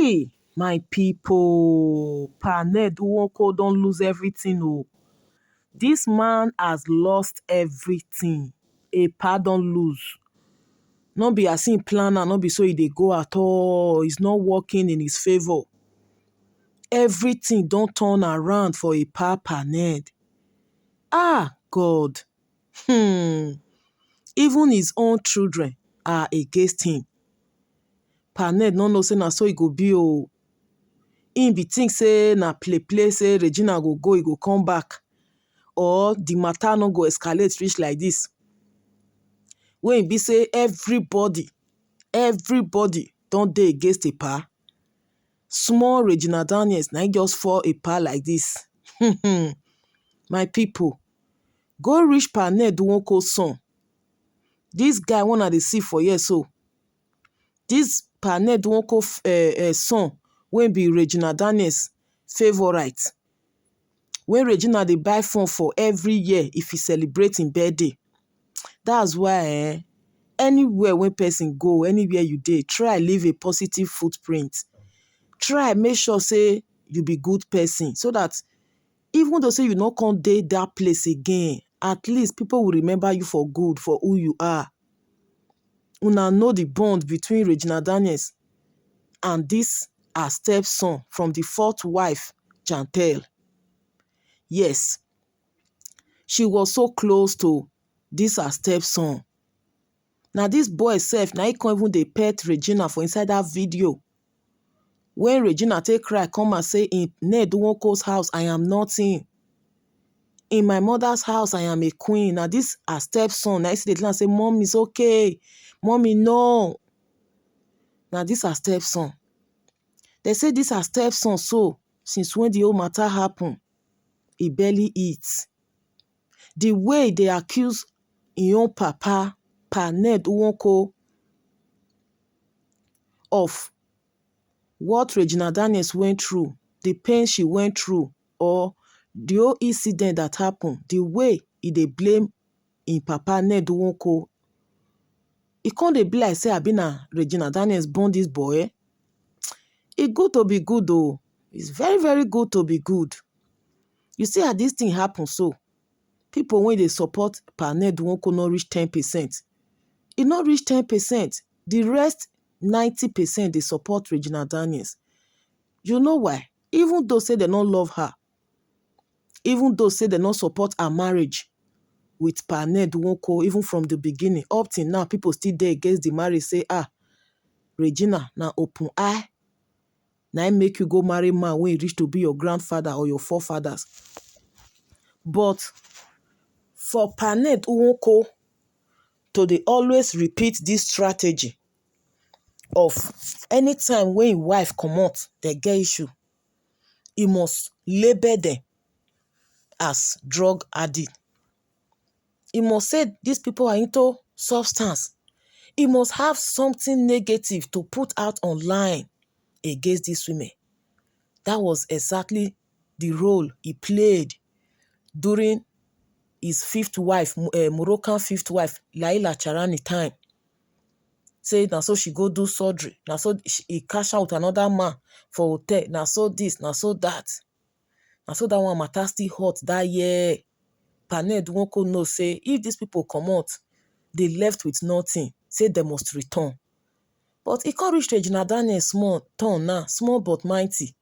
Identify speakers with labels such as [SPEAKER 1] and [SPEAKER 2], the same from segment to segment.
[SPEAKER 1] Hey, my people, Paned Nwoko don't lose everything. Oh, this man has lost everything. A pa don lose. Not be as in planner, not be so they go at all. It's not working in his favor. Everything don't turn around for a pa Paned. Ah, God. Even his own children are against him. Paned no know say na so e go be oh. Him be think say na play say Regina go go, e go come back, or the matter no go escalate reach like this. When e be say everybody don dey against a pa. Small Regina Daniels na just fall a pa like this. My people, go reach Paned Nwoko son. This guy wanna dey see for here so. This Paned Nwoko son wey be Regina Daniels favourite. When Regina dey buy phone for every year if e celebrate im birthday. That's why anywhere when person go, anywhere you dey, try leave a positive footprint. Try make sure say you be good person, so that even though say you no come dey that place again, at least people will remember you for good, for who you are. Una know the bond between Regina Daniels and this her stepson from the fourth wife, Chantel. Yes, she was so close to this her stepson. Now this boy sef, na he come even dey pet Regina for inside that video. When Regina take cry come and say, in Ned Nwoko's house I am nothing. In my mother's house I am a queen. Now this her stepson, na he see the land say, Mom is okay. Mommy no. Now this her stepson. They say this her stepson so, since when the whole matter happen, he barely eats. The way they accuse im own papa, Paned Nwoko, of what Regina Daniels went through, the pain she went through, or the whole incident that happened, the way they blame im papa Ned Nwoko, e come dey be like say abi na Regina Daniels born this boy. E good to be good oh. It's very, very good to be good. You see how this thing happen so. People when they support Paned Nwoko not reach 10%. It not reach 10%. The rest 90% they support Regina Daniels. You know why? Even though say they don't love her, even though say they don't support her marriage with Paned Nwoko, even from the beginning, up till now, people still there against the marriage, say, Regina, now open eye. Now make you go marry man when you reach to be your grandfather or your forefathers. But for Paned Nwoko to dey always repeat this strategy of anytime when im wife comot, they get issue, he must label them as drug addict. He must say these people are into substance. He must have something negative to put out online against these women. That was exactly the role he played during his fifth wife, Moroccan fifth wife, Laila Charani time. Say na so she go do surgery. Na so he cash out another man for hotel. Na so this, na so that. Na so that one matter still hot that year. Paned Nwoko know say if these people come out, they left with nothing. Say they must return. But he can't reach Regina Daniels small turn now, small but mighty.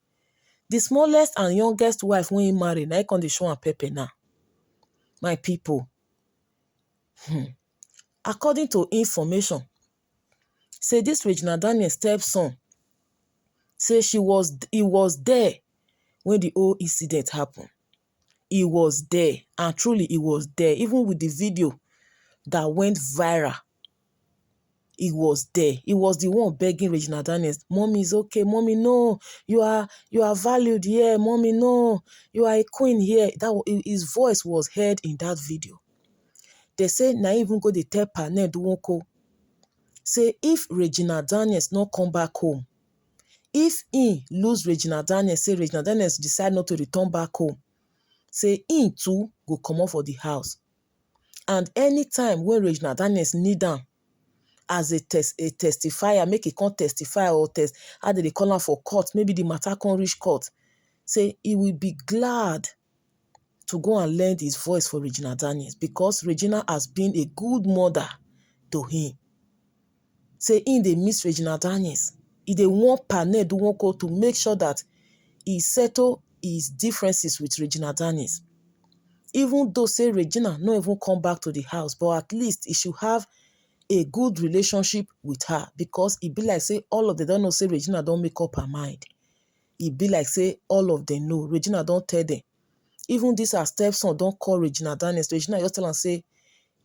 [SPEAKER 1] The smallest and youngest wife when he marry, now he can show and pepper now. My people. According to information, say this Regina Daniels stepson, say he was there when the whole incident happened. He was there, and truly he was there, even with the video that went viral. He was there. He was the one begging Regina Daniels, Mommy is okay, Mommy no, you are valued here, Mommy no, you are a queen here. His voice was heard in that video. They say na even go dey tell Paned Nwoko, say if Regina Daniels not come back home, if he lose Regina Daniels, say Regina Daniels decide not to return back home, say he too go comot for the house. And anytime when Regina Daniels need am, as a testifier, make e come testify or test how they call am for court, maybe the matter come reach court, say he will be glad to go and lend his voice for Regina Daniels because Regina has been a good mother to him. Say in dey miss Regina Daniels. He dey want Panel Nwoko to make sure that he settle his differences with Regina Daniels. Even though say Regina no even come back to the house, but at least he should have a good relationship with her because e be like say all of them don't know say Regina don't make up her mind. E be like say all of them know. Regina don't tell them. Even this her stepson don't call Regina Daniels. Regina just tell am say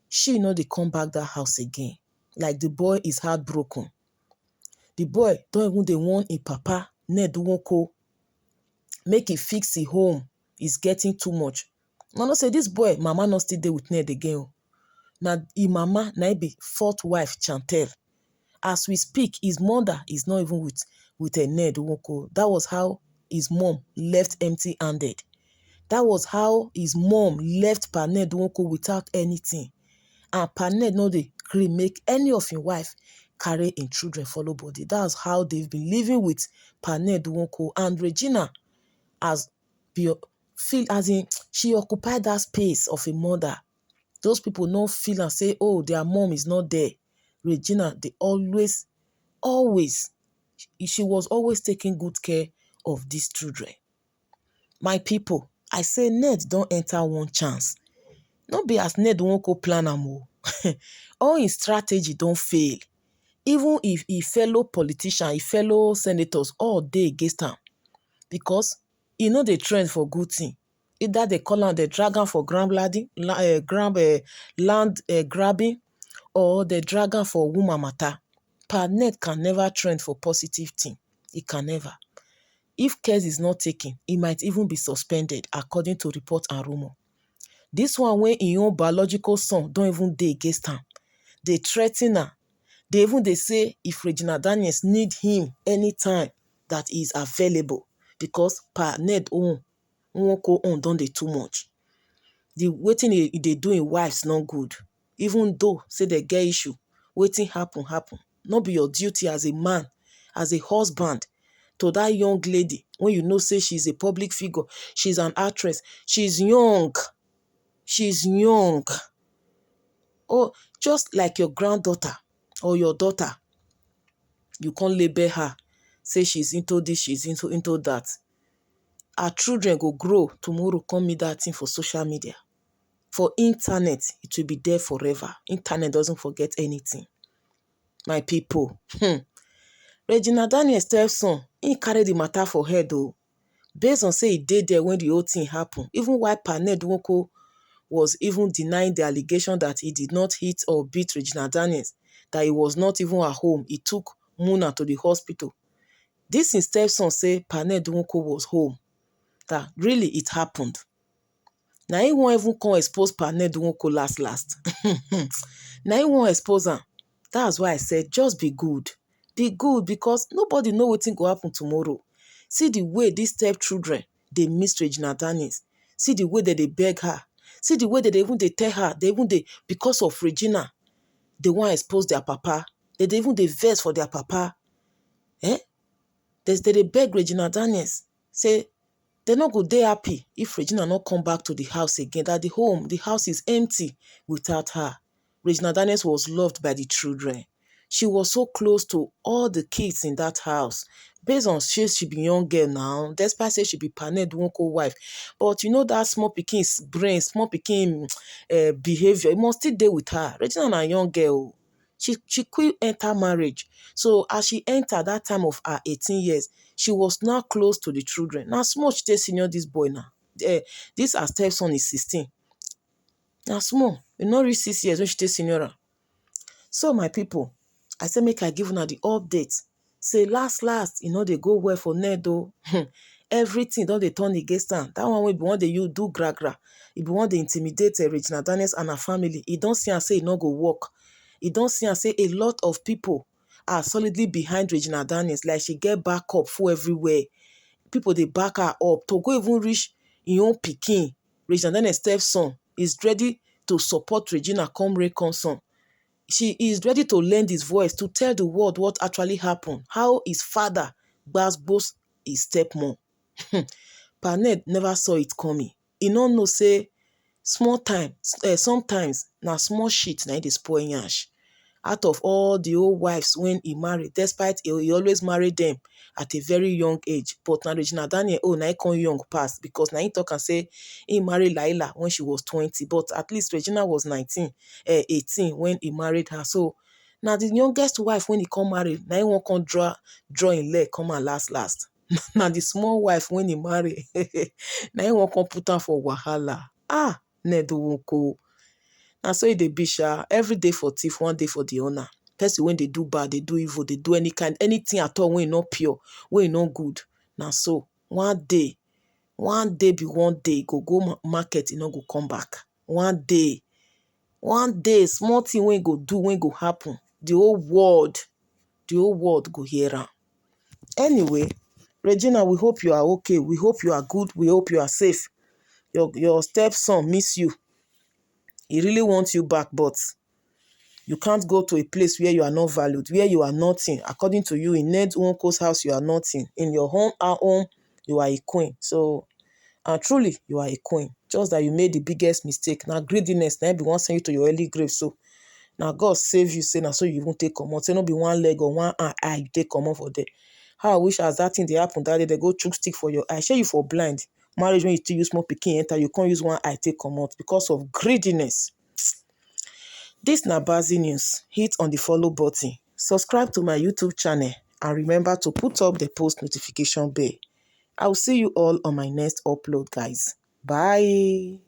[SPEAKER 1] she no dey come back that house again. Like the boy is heartbroken. The boy don't even dey want him papa, Ned Nwoko, make he fix his home. It's getting too much. Now no say this boy, mama no still dey with Ned again. Now his mama, na be fourth wife, Chantel. As we speak, his mother is not even with a Ned Nwoko. That was how his mom left empty-handed. That was how his mom left Panel Nwoko without anything. And Panel no dey gree make any of his wife carry in children follow body. That's how they've been living with Panel Nwoko. And Regina has feel as in she occupied that space of a mother. Those people no feel and say, oh, their mom is not there. Regina, they always, she was always taking good care of these children. My people, I say Ned don't enter one chance. Not be as Ned Nwoko plan am o. All his strategy don't fail. Even if he fellow politician, he fellow senators all dey against am. Because he know the trend for good thing. Either they call am the dragon for land grabbing, or the dragon for woman matter. Panel can never trend for positive thing. It can never. If case is not taken, it might even be suspended according to report and rumor. This one when im own biological son don't even dey against am. They threaten her. They even they say if Regina Daniels need him anytime that he is available because Panel Nwoko own don dey too much. The wetin they do in wives not good. Even though say they get issue, wetin happen. Not be your duty as a man, as a husband to that young lady when you know say she's a public figure, she's an actress, she's young. Oh, just like your granddaughter or your daughter, you can't label her, say she's into this, she's into that. Our children go grow tomorrow, come meet that thing for social media. For internet, it will be there forever. Internet doesn't forget anything. My people, Regina Daniels stepson, he carry the matter for head though. Based on say he did there when the whole thing happened. Even while Panel Nwoko was even denying the allegation that he did not hit or beat Regina Daniels, that he was not even at home. He took Muna to the hospital. This his stepson say Panel Nwoko was home. That really it happened. Now he won't even come expose Panel Nwoko last. Now he won't expose her. That's why I said just be good. Be good because nobody know wetin go happen tomorrow. See the way these stepchildren they miss Regina Daniels. See the way that they beg her. See the way that they tell her. Because of Regina, they want to expose their papa. They vex for their papa. They beg Regina Daniels. Say they not go dey happy if Regina not come back to the house again. That the house is empty without her. Regina Daniels was loved by the children. She was so close to all the kids in that house. Based on she be young girl now, despite say she be Panel Nwoko wife. But you know that small pikin's brain, small pikin behavior, it must still dey with her. Regina na young girl. She quick enter marriage. So as she entered that time of her 18 years, she was now close to the children. Now small she take senior this boy now. This her stepson is 16. Now small, you not reach 6 years when she take senior am. So my people, I say make I give una the update. Say last, they go well for Ned o. Everything don dey turn against am. That one wey be one dey you do gra. He be one dey intimidate Regina Daniels and her family. He don see am say e no go work. He don see am say a lot of people are solidly behind Regina Daniels. Like she get backup full everywhere. People dey back her up to go even reach im own pikin. Regina Daniels stepson is ready to support Regina come rain come sun. she is ready to lend his voice to tell the world what actually happened, how his father gbas his stepmom. Paned never saw it coming. He no know say sometimes na small shit na dey spoil yansh. Out of all the old wives when he married, despite he always marry them at a very young age, but na Regina Daniel na he come young pass, because na he talk and say he married Laila when she was 20, but at least Regina was 18 when he married her. So na the youngest wife when he come marry, na he wan come draw him leg come and last. Na the small wife when he marry, na he wan come put am for wahala. Nedowoko. Na so e dey be sha. Every day for thief, one day for the owner. Person wey dey do bad, dey do evil, dey do anything at all wey no pure, wey no good. Na so one day be one day, go market, e no go come back. One day, small thing wey go do, wey go happen, the whole world go hear am. Anyway, Regina, we hope you are okay. We hope you are good. We hope you are safe. Your stepson miss you. He really wants you back, but you can't go to a place where you are not valued, where you are nothing. According to you, in Ned Nwoko's house, you are nothing. In your our home, you are a queen. So, and truly, you are a queen. Just that you made the biggest mistake. Now, greediness, now be one send you to your early grave. So, now God save you, say, now so you won't take comot. Say, no be one leg or one eye you take comot for there. How I wish as that thing they happen that day, they go chook stick for your eye. Share you for blind. Marriage when you still use small pikin enter, you can't use one eye take comot because of greediness. This na Bazi News. Hit on the follow button. Subscribe to my YouTube channel and remember to put up the post notification bell. I will see you all on my next upload, guys. Bye.